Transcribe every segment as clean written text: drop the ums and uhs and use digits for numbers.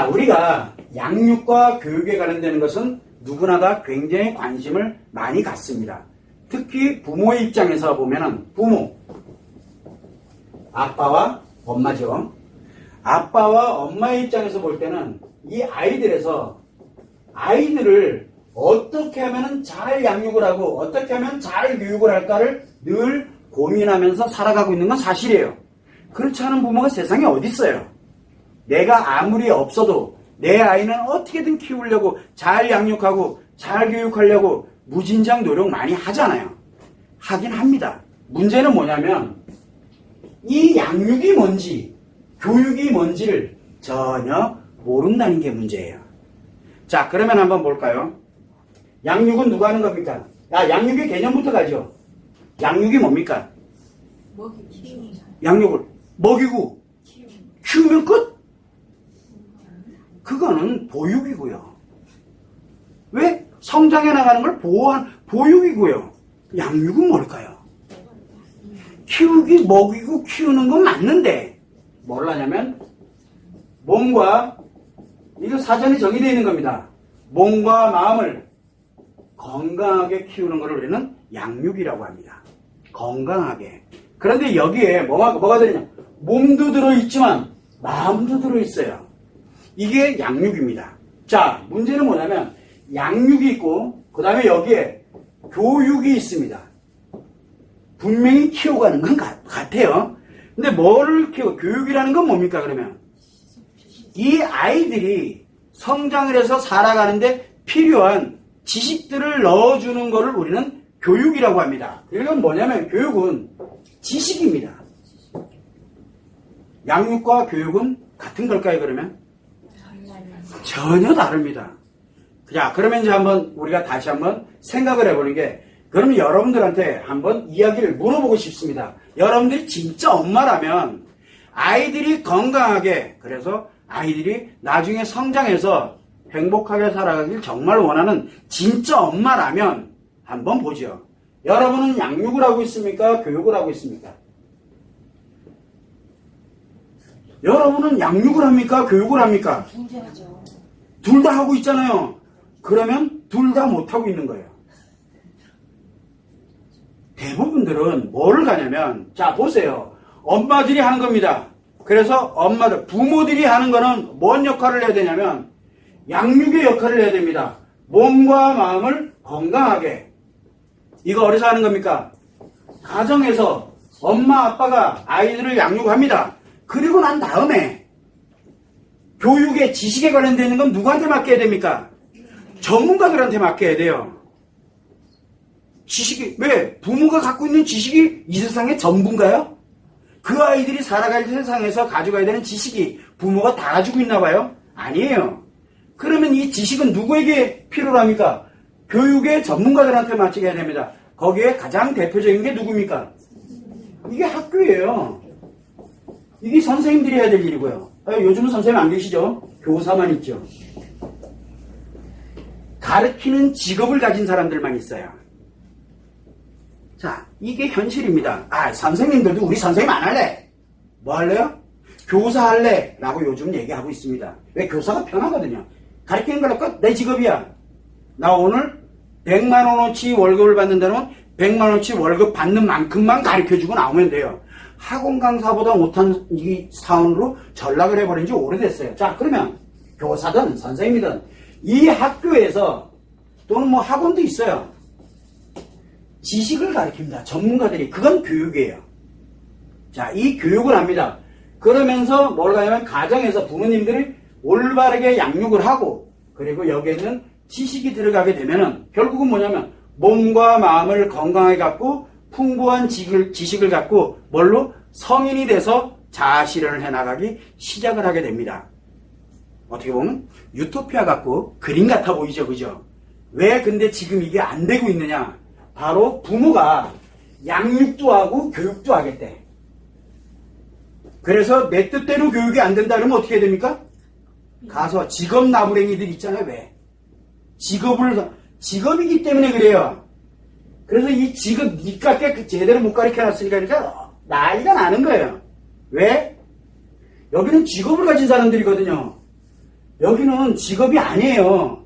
자, 우리가 양육과 교육에 관련되는 것은 누구나 다 굉장히 관심을 많이 갖습니다. 특히 부모의 입장에서 보면은 부모, 아빠와 엄마죠. 아빠와 엄마의 입장에서 볼 때는 이 아이들을 어떻게 하면 잘 양육을 하고 어떻게 하면 잘 교육을 할까를 늘 고민하면서 살아가고 있는 건 사실이에요. 그렇지 않은 부모가 세상에 어디 있어요. 내가 아무리 없어도 내 아이는 어떻게든 키우려고 잘 양육하고 잘 교육하려고 무진장 노력 많이 하잖아요. 하긴 합니다. 문제는 뭐냐면 이 양육이 뭔지 교육이 뭔지를 전혀 모른다는 게 문제예요. 자, 그러면 한번 볼까요? 양육은 누가 하는 겁니까? 양육의 개념부터 가죠. 양육이 뭡니까? 양육을 먹이고 키우면 끝? 그거는 보육이고요. 왜? 성장해 나가는 걸 보호한 보육이고요. 양육은 뭘까요? 키우기, 먹이고 키우는 건 맞는데 뭘 하냐면 몸과 이거 사전에 정의되어 있는 겁니다. 몸과 마음을 건강하게 키우는 것을 우리는 양육이라고 합니다. 건강하게. 그런데 여기에 뭐가 들어있냐? 몸도 들어있지만 마음도 들어있어요. 이게 양육입니다. 자, 문제는 뭐냐면 양육이 있고 그 다음에 여기에 교육이 있습니다. 분명히 키워가는 건 같아요. 근데 뭐를 교육이라는 건 뭡니까 그러면? 이 아이들이 성장을 해서 살아가는데 필요한 지식들을 넣어주는 것을 우리는 교육이라고 합니다. 이건 뭐냐면 교육은 지식입니다. 양육과 교육은 같은 걸까요 그러면? 전혀 다릅니다. 자, 그러면 이제 우리가 다시 한번 생각을 해보는 게, 그러면 여러분들한테 한번 이야기를 물어보고 싶습니다. 여러분들이 진짜 엄마라면 아이들이 건강하게, 그래서 아이들이 나중에 성장해서 행복하게 살아가길 정말 원하는 진짜 엄마라면 한번 보죠. 여러분은 양육을 하고 있습니까? 교육을 하고 있습니까? 여러분은 양육을 합니까? 교육을 합니까? 둘 다 하고 있잖아요. 그러면 둘 다 못하고 있는 거예요. 대부분들은 뭐를 가냐면, 자, 보세요. 엄마들이 하는 겁니다. 그래서 부모들이 하는 거는 뭔 역할을 해야 되냐면, 양육의 역할을 해야 됩니다. 몸과 마음을 건강하게. 이거 어디서 하는 겁니까? 가정에서 엄마, 아빠가 아이들을 양육합니다. 그리고 난 다음에 교육의 지식에 관련되어 있는 건 누구한테 맡겨야 됩니까? 전문가들한테 맡겨야 돼요. 지식이, 왜? 부모가 갖고 있는 지식이 이 세상의 전부인가요? 그 아이들이 살아갈 세상에서 가져가야 되는 지식이 부모가 다 가지고 있나 봐요? 아니에요. 그러면 이 지식은 누구에게 필요로 합니까? 교육의 전문가들한테 맡겨야 됩니다. 거기에 가장 대표적인 게 누굽니까? 이게 학교예요. 이게 선생님들이 해야 될 일이고요. 요즘은 선생님 안 계시죠? 교사만 있죠. 가르치는 직업을 가진 사람들만 있어요. 자, 이게 현실입니다. 선생님들도 우리 선생님 안 할래? 뭐 할래요? 교사 할래? 라고 요즘 얘기하고 있습니다. 왜? 교사가 편하거든요. 가르치는 걸로 내 직업이야. 나 오늘 100만 원어치 월급을 받는다면 100만 원어치 월급 받는 만큼만 가르쳐주고 나오면 돼요. 학원 강사보다 못한 이 사원으로 전락을 해버린 지 오래됐어요. 자, 그러면 교사든 선생님이든 이 학교에서 또는 뭐 학원도 있어요. 지식을 가르칩니다. 전문가들이. 그건 교육이에요. 자, 이 교육을 합니다. 그러면서 뭘 하냐면 가정에서 부모님들이 올바르게 양육을 하고, 그리고 여기에 있는 지식이 들어가게 되면은 결국은 뭐냐면 몸과 마음을 건강하게 갖고 풍부한 지식을 갖고 뭘로? 성인이 돼서 자아실현을 해나가기 시작을 하게 됩니다. 어떻게 보면 유토피아 같고 그림 같아 보이죠, 그죠? 왜 근데 지금 이게 안 되고 있느냐? 바로 부모가 양육도 하고 교육도 하겠대. 그래서 내 뜻대로 교육이 안 된다 그러면 어떻게 해야 됩니까? 가서 직업 나부랭이들 있잖아요. 왜? 직업이기 때문에 그래요. 그래서 이 직업 니깎게 제대로 못 가르쳐놨으니까 그러니까 난리가 나는 거예요. 왜? 여기는 직업을 가진 사람들이거든요. 여기는 직업이 아니에요.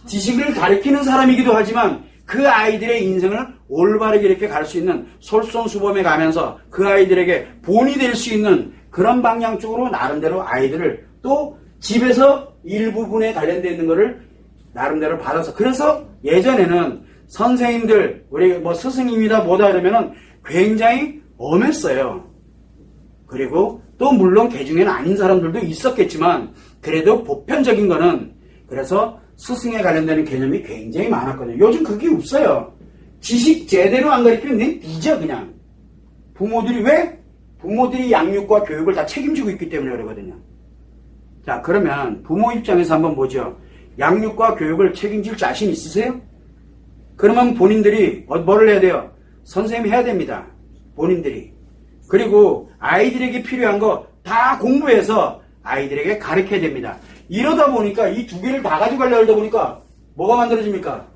지식을 가르치는 사람이기도 하지만 그 아이들의 인생을 올바르게 이렇게 갈 수 있는 솔선수범해 가면서 그 아이들에게 본이 될 수 있는 그런 방향 쪽으로 나름대로 아이들을 또 집에서 일부분에 관련되어 있는 거를 나름대로 받아서 그래서 예전에는 선생님들 우리 뭐 스승님이다 뭐다 이러면은 굉장히 엄했어요. 그리고 또 물론 그 중에는 아닌 사람들도 있었겠지만 그래도 보편적인 거는 그래서 스승에 관련되는 개념이 굉장히 많았거든요. 요즘 그게 없어요. 지식 제대로 안 가르치면 내 뒤져 그냥. 부모들이 왜? 부모들이 양육과 교육을 다 책임지고 있기 때문에 그러거든요. 자 그러면 부모 입장에서 한번 보죠. 양육과 교육을 책임질 자신 있으세요? 그러면 본인들이 뭐를 해야 돼요? 선생님이 해야 됩니다. 본인들이. 그리고 아이들에게 필요한 거 다 공부해서 아이들에게 가르쳐야 됩니다. 이러다 보니까 이 두 개를 다 가지고 가려고 하다 보니까 뭐가 만들어집니까?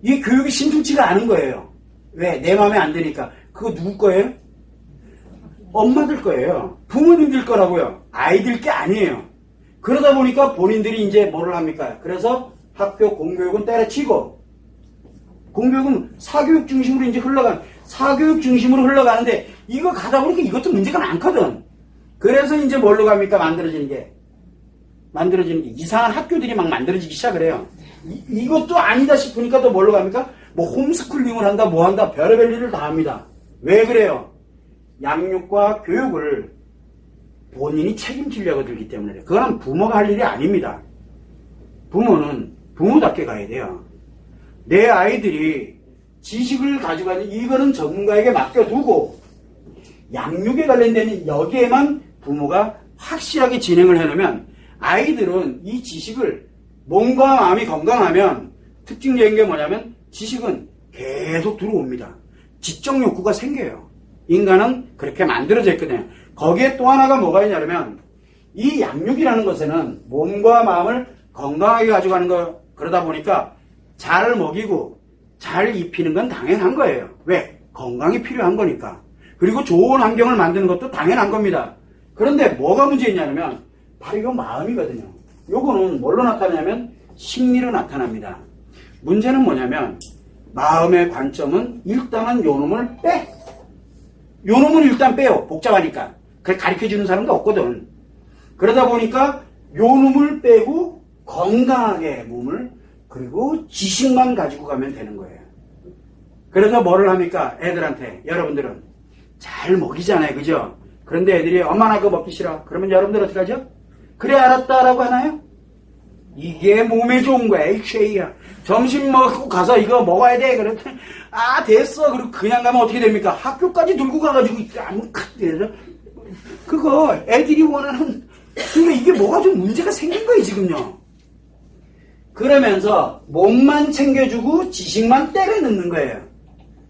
이 교육이 심상치가 않은 거예요. 왜? 내 마음에 안 드니까. 그거 누구 거예요? 엄마들 거예요. 부모님들 거라고요. 아이들 게 아니에요. 그러다 보니까 본인들이 이제 뭐를 합니까? 그래서 학교 공교육은 때려치고 공교육은 사교육 중심으로 이제 사교육 중심으로 흘러가는데 이거 가다 보니까 이것도 문제가 많거든. 그래서 이제 뭘로 갑니까? 만들어지는 게 이상한 학교들이 막 만들어지기 시작을 해요. 이것도 아니다 싶으니까 또 뭘로 갑니까? 뭐 홈스쿨링을 한다 뭐 한다 별의별 일을 다 합니다. 왜 그래요? 양육과 교육을 본인이 책임지려고 들기 때문에 그래요. 그건 부모가 할 일이 아닙니다. 부모는 부모답게 가야 돼요. 내 아이들이 지식을 가져가는 이거는 전문가에게 맡겨두고 양육에 관련된 여기에만 부모가 확실하게 진행을 해놓으면 아이들은 이 지식을 몸과 마음이 건강하면 특징적인 게 뭐냐면 지식은 계속 들어옵니다. 지적 욕구가 생겨요. 인간은 그렇게 만들어져 있거든요. 거기에 또 하나가 뭐가 있냐면 이 양육이라는 것에는 몸과 마음을 건강하게 가져가는 거 그러다 보니까 잘 먹이고 잘 입히는 건 당연한 거예요. 왜? 건강이 필요한 거니까. 그리고 좋은 환경을 만드는 것도 당연한 겁니다. 그런데 뭐가 문제냐면 바로 이거 마음이거든요. 요거는 뭘로 나타나냐면 심리로 나타납니다. 문제는 뭐냐면 마음의 관점은 일단은 요놈을 요놈은 일단 빼요. 복잡하니까. 그래 가르쳐주는 사람도 없거든. 그러다 보니까 요놈을 빼고 건강하게 몸을 그리고 지식만 가지고 가면 되는 거예요. 그래서 뭐를 합니까? 애들한테 여러분들은 잘 먹이잖아요. 그죠? 그런데 애들이 엄마 나 그거 먹기 싫어. 그러면 여러분들 어떻게 하죠? 그래 알았다라고 하나요? 이게 몸에 좋은 거야. HA야. 점심 먹고 가서 이거 먹어야 돼. 그랬더니 아 됐어. 그리고 그냥 가면 어떻게 됩니까? 학교까지 들고 가가지고 아무 그거 애들이 원하는 그러니까 이게 뭐가 좀 문제가 생긴 거예요 지금요. 그러면서 몸만 챙겨주고 지식만 때려 넣는 거예요.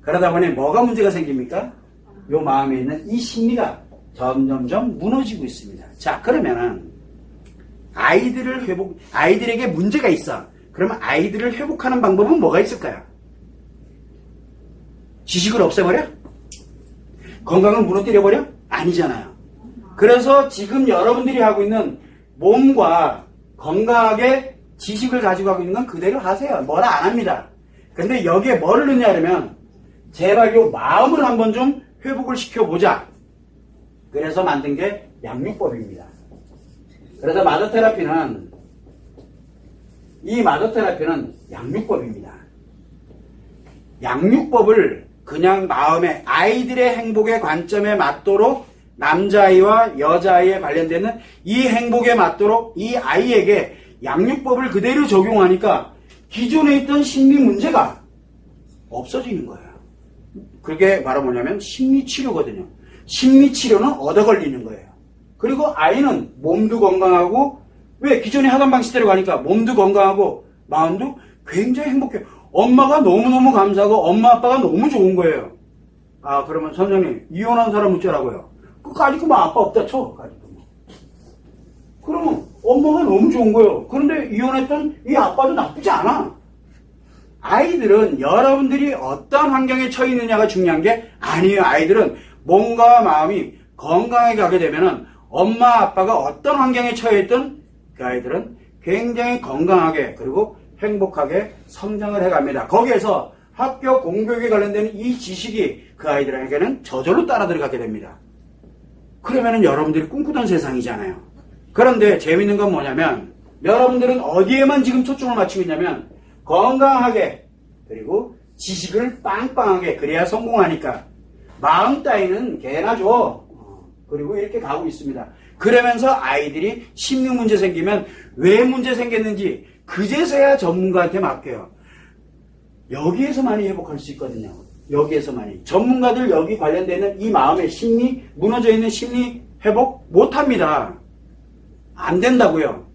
그러다 보니 뭐가 문제가 생깁니까? 요 마음에 있는 이 심리가 점점점 무너지고 있습니다. 자 그러면은 아이들에게 문제가 있어. 그러면 아이들을 회복하는 방법은 뭐가 있을까요? 지식을 없애버려? 건강을 무너뜨려버려? 아니잖아요. 그래서 지금 여러분들이 하고 있는 몸과 건강하게 지식을 가지고 하고 있는 건 그대로 하세요. 뭐라 안 합니다. 근데 여기에 뭐를 넣냐면 제발 요 마음을 한번 좀 회복을 시켜보자. 그래서 만든 게 양육법입니다. 그래서 이 마더테라피는 양육법입니다. 양육법을 그냥 마음의 아이들의 행복의 관점에 맞도록 남자아이와 여자아이에 관련되는 이 행복에 맞도록 이 아이에게 양육법을 그대로 적용하니까 기존에 있던 심리 문제가 없어지는 거예요. 그게 바로 뭐냐면 심리치료거든요. 심리치료는 얻어 걸리는 거예요. 그리고 아이는 몸도 건강하고 왜 기존에 하던 방식대로 가니까 몸도 건강하고 마음도 굉장히 행복해요. 엄마가 너무너무 감사하고 엄마 아빠가 너무 좋은 거예요. 아 그러면 선생님 이혼한 사람 어쩌라고요? 가지고 뭐 아빠 없다 쳐. 가지고 그러면 엄마가 너무 좋은 거예요. 그런데 이혼했던 이 아빠도 나쁘지 않아. 아이들은 여러분들이 어떤 환경에 처해 있느냐가 중요한 게 아니에요. 아이들은 몸과 마음이 건강하게 가게 되면은 엄마 아빠가 어떤 환경에 처해 있든 그 아이들은 굉장히 건강하게 그리고 행복하게 성장을 해갑니다. 거기에서 학교 공교육에 관련된 이 지식이 그 아이들에게는 저절로 따라 들어가게 됩니다. 그러면은 여러분들이 꿈꾸던 세상이잖아요. 그런데 재밌는 건 뭐냐면 여러분들은 어디에만 지금 초점을 맞추고 있냐면 건강하게 그리고 지식을 빵빵하게 그래야 성공하니까 마음 따위는 개나 줘. 그리고 이렇게 가고 있습니다. 그러면서 아이들이 심리 문제 생기면 왜 문제 생겼는지 그제서야 전문가한테 맡겨요. 여기에서만이 회복할 수 있거든요. 여기에서만이. 전문가들 여기 관련되는 이 마음의 심리, 무너져 있는 심리 회복 못합니다. 안 된다고요.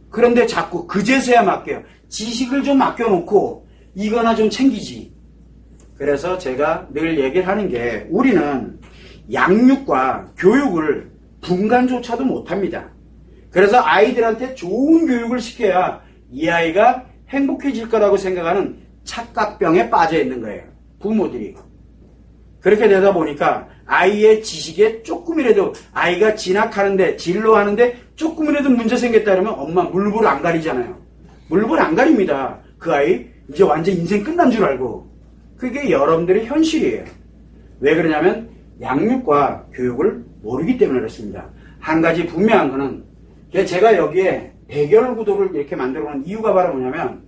그런데 자꾸 그제서야 맡겨요. 지식을 좀 맡겨놓고 이거나 좀 챙기지. 그래서 제가 늘 얘기를 하는 게 우리는 양육과 교육을 분간조차도 못합니다. 그래서 아이들한테 좋은 교육을 시켜야 이 아이가 행복해질 거라고 생각하는 착각병에 빠져 있는 거예요. 부모들이. 그렇게 되다 보니까 아이의 지식에 조금이라도 아이가 진학하는데 진로하는데 조금이라도 문제 생겼다 그러면 엄마 물불 안 가리잖아요. 물불 안 가립니다. 그 아이 이제 완전 인생 끝난 줄 알고. 그게 여러분들의 현실이에요. 왜 그러냐면 양육과 교육을 모르기 때문에 그렇습니다. 한 가지 분명한 거는 제가 여기에 대결 구도를 이렇게 만들어 놓은 이유가 바로 뭐냐면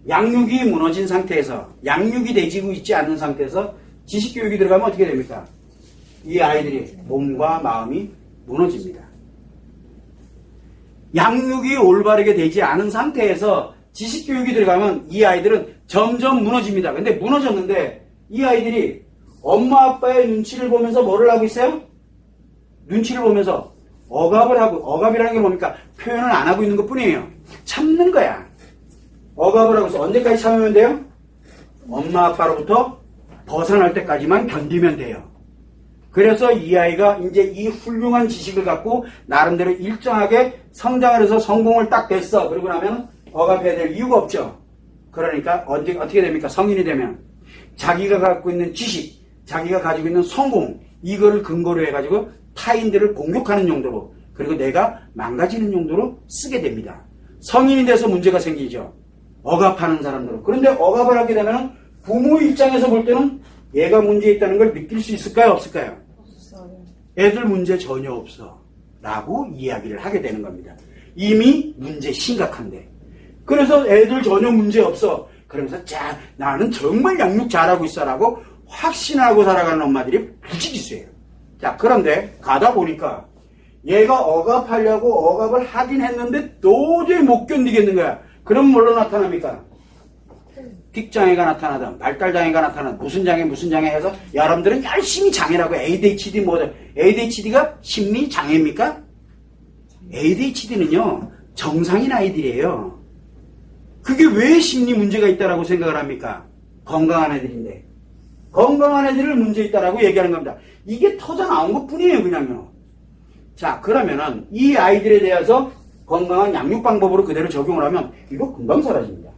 양육이 무너진 상태에서 양육이 되지고 있지 않는 상태에서 지식교육이 들어가면 어떻게 됩니까? 이 아이들이 몸과 마음이 무너집니다. 양육이 올바르게 되지 않은 상태에서 지식교육이 들어가면 이 아이들은 점점 무너집니다. 근데 무너졌는데 이 아이들이 엄마 아빠의 눈치를 보면서 뭐를 하고 있어요? 눈치를 보면서 억압을 하고, 억압이라는 게 뭡니까? 표현을 안 하고 있는 것 뿐이에요. 참는 거야. 억압을 하고 있어. 언제까지 참으면 돼요? 엄마 아빠로부터 벗어날 때까지만 견디면 돼요. 그래서 이 아이가 이제 이 훌륭한 지식을 갖고 나름대로 일정하게 성장을 해서 성공을 딱 됐어. 그러고 나면 억압해야 될 이유가 없죠. 그러니까 어떻게 됩니까? 성인이 되면 자기가 갖고 있는 지식, 자기가 가지고 있는 성공, 이거를 근거로 해가지고 타인들을 공격하는 용도로 그리고 내가 망가지는 용도로 쓰게 됩니다. 성인이 돼서 문제가 생기죠. 억압하는 사람들은. 그런데 억압을 하게 되면 부모 입장에서 볼 때는 얘가 문제 있다는 걸 느낄 수 있을까요? 없을까요? 없어요. 애들 문제 전혀 없어. 라고 이야기를 하게 되는 겁니다. 이미 문제 심각한데. 그래서 애들 전혀 문제 없어. 그러면서 자, 나는 정말 양육 잘하고 있어 라고 확신하고 살아가는 엄마들이 부지기수예요. 자, 그런데 가다 보니까 얘가 억압하려고 억압을 하긴 했는데 도저히 못 견디겠는 거야. 그럼 뭘로 나타납니까? 픽장애가 나타나든 발달장애가 나타나든 무슨 장애 해서 여러분들은 열심히 장애라고 ADHD 뭐든 ADHD가 심리장애입니까? ADHD는요 정상인 아이들이에요. 그게 왜 심리 문제가 있다라고 생각을 합니까? 건강한 애들인데 건강한 애들을 문제 있다라고 얘기하는 겁니다. 이게 터져 나온 것 뿐이에요 그냥요. 자 그러면은 이 아이들에 대해서 건강한 양육 방법으로 그대로 적용을 하면 이거 금방 사라집니다.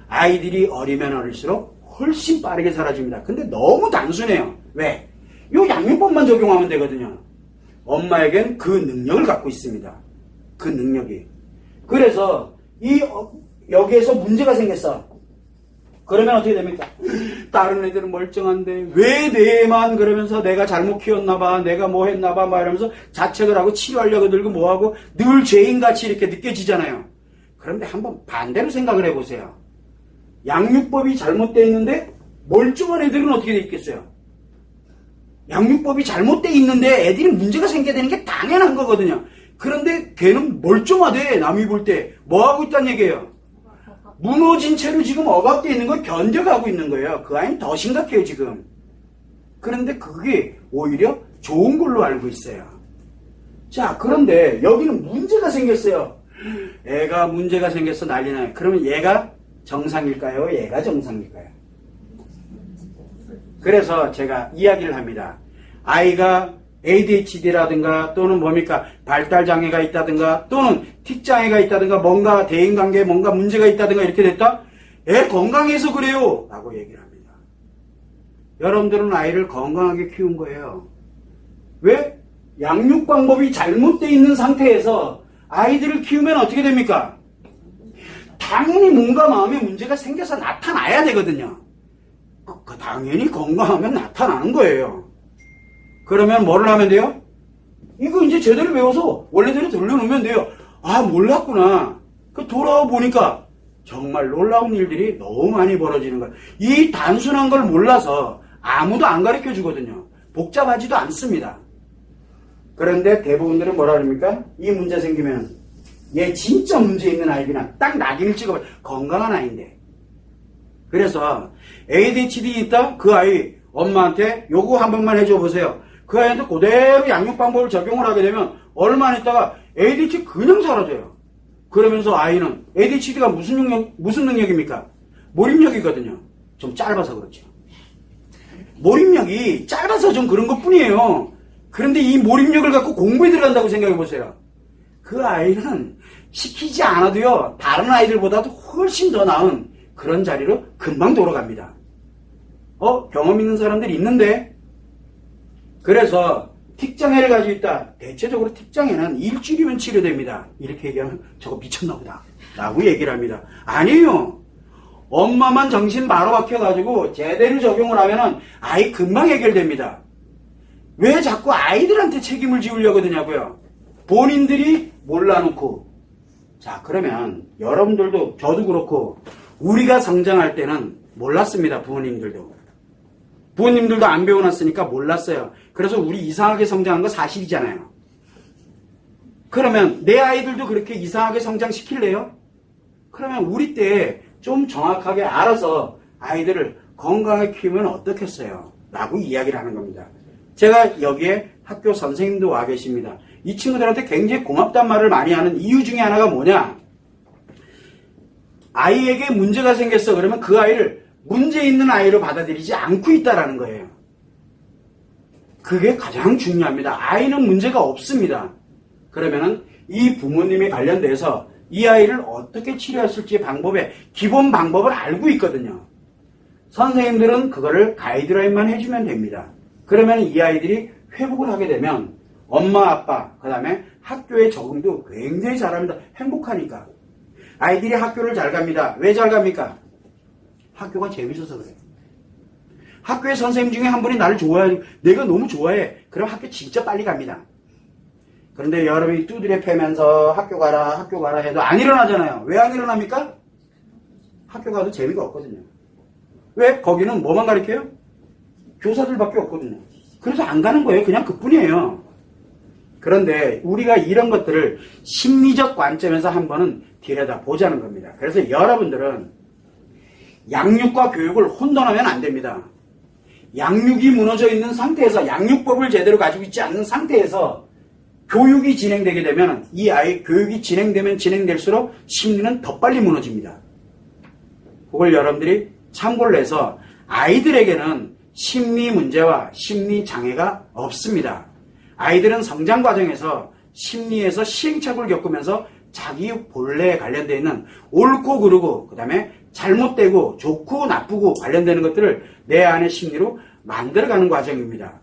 아이들이 어리면 어릴수록 훨씬 빠르게 사라집니다. 근데 너무 단순해요. 왜? 이 양육법만 적용하면 되거든요. 엄마에겐 그 능력을 갖고 있습니다. 그 능력이. 그래서 여기에서 문제가 생겼어. 그러면 어떻게 됩니까? 다른 애들은 멀쩡한데 왜 내만 그러면서 내가 잘못 키웠나봐, 내가 뭐 했나봐 막 이러면서 자책을 하고 치료하려고 들고 뭐하고 늘 죄인같이 이렇게 느껴지잖아요. 그런데 한번 반대로 생각을 해보세요. 양육법이 잘못되어 있는데 멀쩡한 애들은 어떻게 돼 있겠어요? 양육법이 잘못되어 있는데 애들이 문제가 생겨야 되는 게 당연한 거거든요. 그런데 걔는 멀쩡하대. 남이 볼 때 뭐하고 있다는 얘기예요? 무너진 채로 지금 억압되어 있는 걸 견뎌가고 있는 거예요. 그 아이는 더 심각해요 지금. 그런데 그게 오히려 좋은 걸로 알고 있어요. 자 그런데 여기는 문제가 생겼어요. 애가 문제가 생겨서 난리나요. 그러면 얘가 정상일까요? 얘가 정상일까요? 그래서 제가 이야기를 합니다. 아이가 ADHD라든가 또는 뭡니까 발달장애가 있다든가 또는 틱장애가 있다든가 뭔가 대인관계에 뭔가 문제가 있다든가 이렇게 됐다? 애 건강해서 그래요 라고 얘기를 합니다. 여러분들은 아이를 건강하게 키운 거예요. 왜? 양육 방법이 잘못되어 있는 상태에서 아이들을 키우면 어떻게 됩니까? 당연히 몸과 마음에 문제가 생겨서 나타나야 되거든요. 당연히 건강하면 나타나는 거예요. 그러면 뭐를 하면 돼요? 이거 이제 제대로 배워서 원래대로 돌려놓으면 돼요. 아, 몰랐구나. 돌아와 보니까 정말 놀라운 일들이 너무 많이 벌어지는 거예요. 이 단순한 걸 몰라서 아무도 안 가르쳐 주거든요. 복잡하지도 않습니다. 그런데 대부분들은 뭐라 그럽니까? 이 문제 생기면 얘 진짜 문제 있는 아이구나. 딱 낙인을 찍어봐. 건강한 아이인데. 그래서 ADHD 있다? 그 아이 엄마한테 요거 한 번만 해줘 보세요. 그 아이한테 그대로 양육 방법을 적용을 하게 되면 얼마 있다가 ADHD 그냥 사라져요. 그러면서 아이는 ADHD가 무슨 능력입니까? 몰입력이거든요. 좀 짧아서 그렇죠. 몰입력이 짧아서 좀 그런 것 뿐이에요. 그런데 이 몰입력을 갖고 공부에 들어간다고 생각해 보세요. 그 아이는 시키지 않아도요, 다른 아이들보다도 훨씬 더 나은 그런 자리로 금방 돌아갑니다. 경험 있는 사람들이 있는데, 그래서 틱장애를 가지고 있다. 대체적으로 틱장애는 일주일이면 치료됩니다. 이렇게 얘기하면 저거 미쳤나 보다 라고 얘기를 합니다. 아니에요. 엄마만 정신 바로 박혀가지고 제대로 적용을 하면은 아이 금방 해결됩니다. 왜 자꾸 아이들한테 책임을 지우려고 드냐고요? 본인들이 몰라놓고. 자, 그러면 여러분들도 저도 그렇고 우리가 성장할 때는 몰랐습니다. 부모님들도 안 배워놨으니까 몰랐어요. 그래서 우리 이상하게 성장한 거 사실이잖아요. 그러면 내 아이들도 그렇게 이상하게 성장시킬래요? 그러면 우리 때 좀 정확하게 알아서 아이들을 건강하게 키우면 어떻겠어요? 라고 이야기를 하는 겁니다. 제가 여기에 학교 선생님도 와 계십니다. 이 친구들한테 굉장히 고맙단 말을 많이 하는 이유 중에 하나가 뭐냐? 아이에게 문제가 생겼어. 그러면 그 아이를 문제 있는 아이로 받아들이지 않고 있다라는 거예요. 그게 가장 중요합니다. 아이는 문제가 없습니다. 그러면은 이 부모님에 관련돼서 이 아이를 어떻게 치료했을지 방법의 기본 방법을 알고 있거든요. 선생님들은 그거를 가이드라인만 해주면 됩니다. 그러면 이 아이들이 회복을 하게 되면 엄마, 아빠, 그 다음에 학교의 적응도 굉장히 잘합니다. 행복하니까. 아이들이 학교를 잘 갑니다. 왜 잘 갑니까? 학교가 재밌어서 그래요. 학교의 선생님 중에 한 분이 나를 좋아해, 내가 너무 좋아해. 그럼 학교 진짜 빨리 갑니다. 그런데 여러분이 두드려 패면서 학교 가라 해도 안 일어나잖아요. 왜 안 일어납니까? 학교 가도 재미가 없거든요. 왜? 거기는 뭐만 가르쳐요? 교사들밖에 없거든요. 그래서 안 가는 거예요. 그냥 그뿐이에요. 그런데 우리가 이런 것들을 심리적 관점에서 한번은 들여다보자는 겁니다. 그래서 여러분들은 양육과 교육을 혼돈하면 안 됩니다. 양육이 무너져 있는 상태에서, 양육법을 제대로 가지고 있지 않는 상태에서 교육이 진행되게 되면 이 아이 교육이 진행되면 진행될수록 심리는 더 빨리 무너집니다. 그걸 여러분들이 참고를 해서 아이들에게는 심리 문제와 심리 장애가 없습니다. 아이들은 성장 과정에서 심리에서 시행착오를 겪으면서 자기 본래에 관련되어 있는 옳고 그르고 그 다음에 잘못되고 좋고 나쁘고 관련되는 것들을 내 안의 심리로 만들어가는 과정입니다.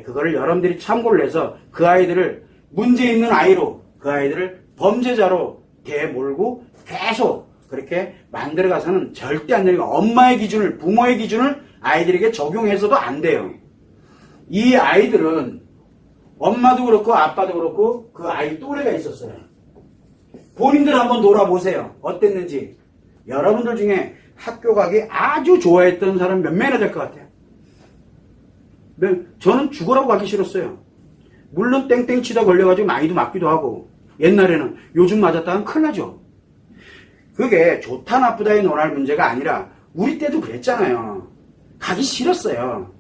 그거를 여러분들이 참고를 해서 그 아이들을 문제 있는 아이로, 그 아이들을 범죄자로 대몰고 계속 그렇게 만들어가서는 절대 안 되니까 엄마의 기준을, 부모의 기준을 아이들에게 적용해서도 안 돼요. 이 아이들은 엄마도 그렇고 아빠도 그렇고 그 아이 또래가 있었어요. 본인들 한번 돌아보세요. 어땠는지. 여러분들 중에 학교 가기 아주 좋아했던 사람 몇 명이나 될 것 같아요? 저는 죽으라고 가기 싫었어요. 물론 땡땡 치다 걸려가지고 많이도 맞기도 하고, 옛날에는 요즘 맞았다면 큰일 나죠. 그게 좋다 나쁘다의 논할 문제가 아니라 우리 때도 그랬잖아요. 가기 싫었어요.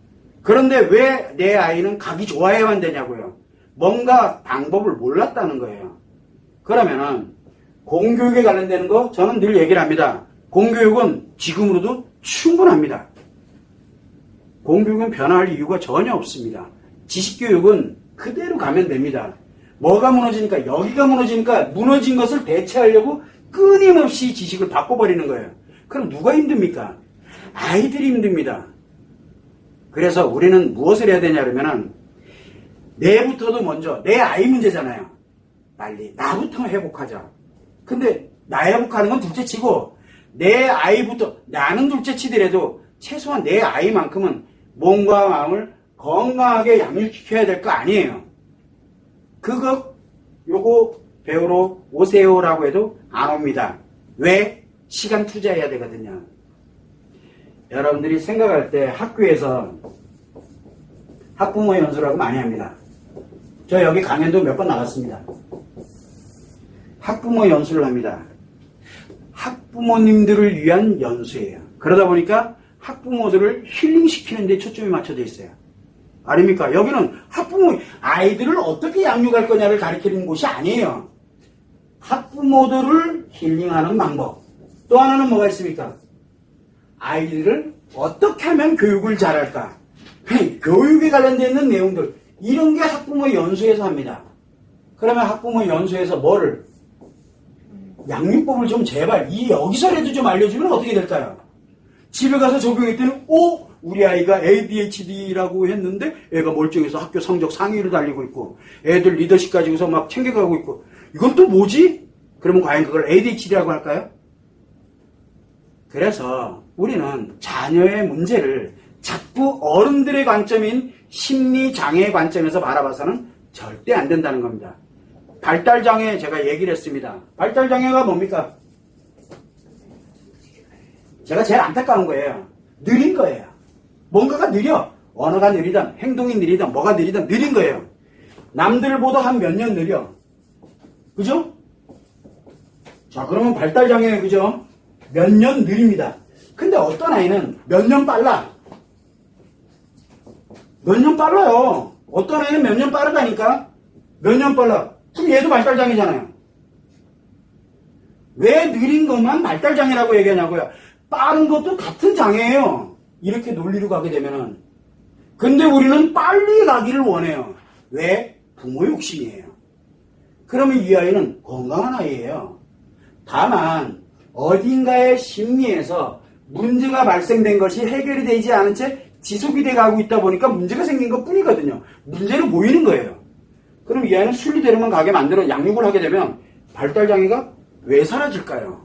그런데 왜 내 아이는 가기 좋아해야만 되냐고요. 뭔가 방법을 몰랐다는 거예요. 그러면은 공교육에 관련되는 거 저는 늘 얘기를 합니다. 공교육은 지금으로도 충분합니다. 공교육은 변화할 이유가 전혀 없습니다. 지식교육은 그대로 가면 됩니다. 뭐가 무너지니까, 여기가 무너지니까 무너진 것을 대체하려고 끊임없이 지식을 바꿔버리는 거예요. 그럼 누가 힘듭니까? 아이들이 힘듭니다. 그래서 우리는 무엇을 해야 되냐 그러면은 내부터도 먼저 내 아이 문제잖아요. 빨리 나부터 회복하자. 근데 나 회복하는 건 둘째 치고 내 아이부터, 나는 둘째 치더라도 최소한 내 아이만큼은 몸과 마음을 건강하게 양육시켜야 될 거 아니에요. 요거 배우러 오세요라고 해도 안 옵니다. 왜? 시간 투자해야 되거든요. 여러분들이 생각할 때 학교에서 학부모 연수라고 많이 합니다. 저 여기 강연도 몇 번 나갔습니다. 학부모 연수를 합니다. 학부모님들을 위한 연수예요. 그러다 보니까 학부모들을 힐링시키는 데 초점이 맞춰져 있어요. 아닙니까? 여기는 학부모, 아이들을 어떻게 양육할 거냐를 가르치는 곳이 아니에요. 학부모들을 힐링하는 방법. 또 하나는 뭐가 있습니까? 아이들을 어떻게 하면 교육을 잘할까? 교육에 관련되어 있는 내용들, 이런 게 학부모 연수에서 합니다. 그러면 학부모 연수에서 뭐를? 양육법을 좀 제발 여기서라도 좀 알려주면 어떻게 될까요? 집에 가서 적용했더니 우리 아이가 ADHD라고 했는데 애가 멀쩡해서 학교 성적 상위를 달리고 있고 애들 리더십 가지고서 막 챙겨가고 있고 이건 또 뭐지? 그러면 과연 그걸 ADHD라고 할까요? 그래서 우리는 자녀의 문제를 자꾸 어른들의 관점인 심리장애의 관점에서 바라봐서는 절대 안 된다는 겁니다. 발달장애 제가 얘기를 했습니다. 발달장애가 뭡니까? 제가 제일 안타까운 거예요. 느린 거예요. 뭔가가 느려. 언어가 느리든 행동이 느리든 뭐가 느리든 느린 거예요. 남들보다 한 몇 년 느려. 그죠? 자, 그러면 발달장애 그죠? 몇 년 느립니다. 근데 어떤 아이는 몇 년 빨라. 몇 년 빨라요. 어떤 아이는 몇 년 빠르다니까? 몇 년 빨라. 그럼 얘도 발달장애잖아요. 왜 느린 것만 발달장애라고 얘기하냐고요. 빠른 것도 같은 장애예요. 이렇게 논리로 가게 되면은. 근데 우리는 빨리 가기를 원해요. 왜? 부모 욕심이에요. 그러면 이 아이는 건강한 아이예요. 다만 어딘가의 심리에서 문제가 발생된 것이 해결이 되지 않은 채 지속이 돼 가고 있다 보니까 문제가 생긴 것 뿐이거든요. 문제는 보이는 거예요. 그럼 이 아이는 순리대로만 가게 만들어 양육을 하게 되면 발달장애가 왜 사라질까요?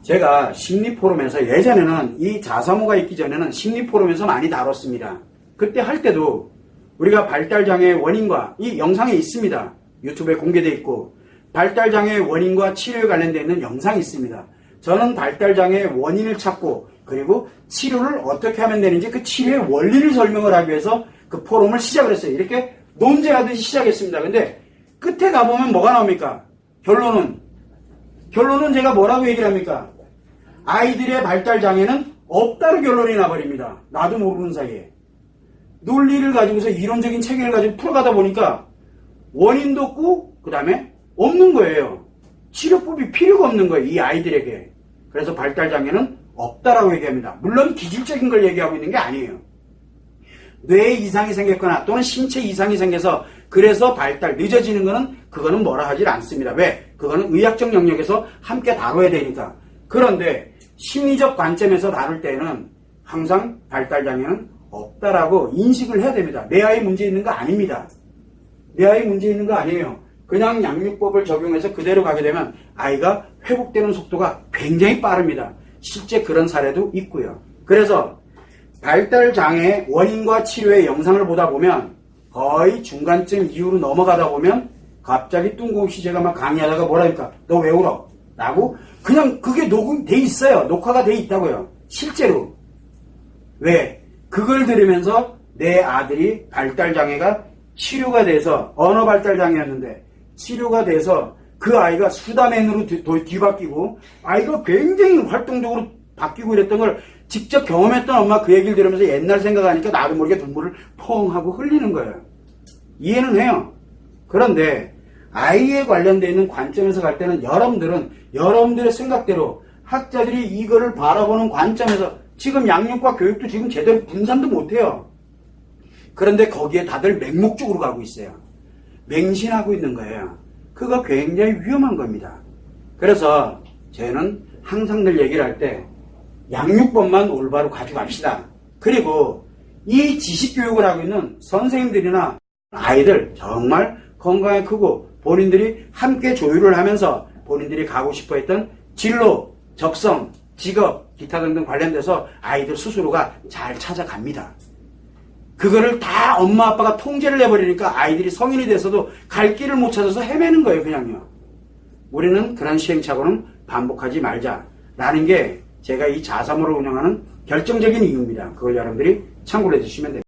제가 심리포럼에서 예전에는 이 자사모가 있기 전에는 심리포럼에서 많이 다뤘습니다. 그때 할 때도 우리가 발달장애의 원인과 이 영상에 있습니다. 유튜브에 공개되어 있고 발달장애의 원인과 치료에 관련되어 있는 영상이 있습니다. 저는 발달장애의 원인을 찾고 그리고 치료를 어떻게 하면 되는지 그 치료의 원리를 설명을 하기 위해서 그 포럼을 시작을 했어요. 이렇게 논쟁하듯이 시작했습니다. 근데 끝에 가보면 뭐가 나옵니까? 결론은 제가 뭐라고 얘기를 합니까? 아이들의 발달장애는 없다로 결론이 나버립니다. 나도 모르는 사이에. 논리를 가지고서 이론적인 체계를 가지고 풀어가다 보니까 원인도 없고 그 다음에 없는 거예요. 치료법이 필요가 없는 거예요. 이 아이들에게. 그래서 발달장애는 없다라고 얘기합니다. 물론 기질적인 걸 얘기하고 있는 게 아니에요. 뇌에 이상이 생겼거나 또는 신체 이상이 생겨서 그래서 발달 늦어지는 거는 그거는 뭐라 하질 않습니다. 왜? 그거는 의학적 영역에서 함께 다뤄야 되니까. 그런데 심리적 관점에서 다룰 때는 항상 발달장애는 없다라고 인식을 해야 됩니다. 내 아이 문제 있는 거 아닙니다. 내 아이 문제 있는 거 아니에요. 그냥 양육법을 적용해서 그대로 가게 되면 아이가 회복되는 속도가 굉장히 빠릅니다. 실제 그런 사례도 있고요. 그래서 발달장애 원인과 치료의 영상을 보다 보면 거의 중간쯤 이후로 넘어가다 보면 갑자기 뜬금없이 제가 막 강의하다가 뭐라니까 너 왜 울어? 라고 그냥 그게 녹음돼 있어요. 녹화가 돼 있다고요. 실제로. 왜? 그걸 들으면서 내 아들이 발달장애가 치료가 돼서 언어 발달장애였는데 치료가 돼서 그 아이가 수다맨으로 뒤바뀌고 아이가 굉장히 활동적으로 바뀌고 이랬던 걸 직접 경험했던 엄마 그 얘기를 들으면서 옛날 생각하니까 나도 모르게 눈물을 펑 하고 흘리는 거예요. 이해는 해요. 그런데 아이에 관련되어 있는 관점에서 갈 때는 여러분들의 생각대로 학자들이 이거를 바라보는 관점에서 지금 양육과 교육도 지금 제대로 분산도 못해요. 그런데 거기에 다들 맹목적으로 가고 있어요. 맹신하고 있는 거예요. 그거 굉장히 위험한 겁니다. 그래서 저는 항상 늘 얘기를 할 때 양육법만 올바로 가져갑시다. 그리고 이 지식교육을 하고 있는 선생님들이나 아이들 정말 건강에 크고 본인들이 함께 조율을 하면서 본인들이 가고 싶어 했던 진로, 적성, 직업, 기타 등등 관련돼서 아이들 스스로가 잘 찾아갑니다. 그거를 다 엄마 아빠가 통제를 해버리니까 아이들이 성인이 돼서도 갈 길을 못 찾아서 헤매는 거예요, 그냥요. 우리는 그런 시행착오는 반복하지 말자라는 게 제가 이 자사모를 운영하는 결정적인 이유입니다. 그걸 여러분들이 참고를 해주시면 됩니다.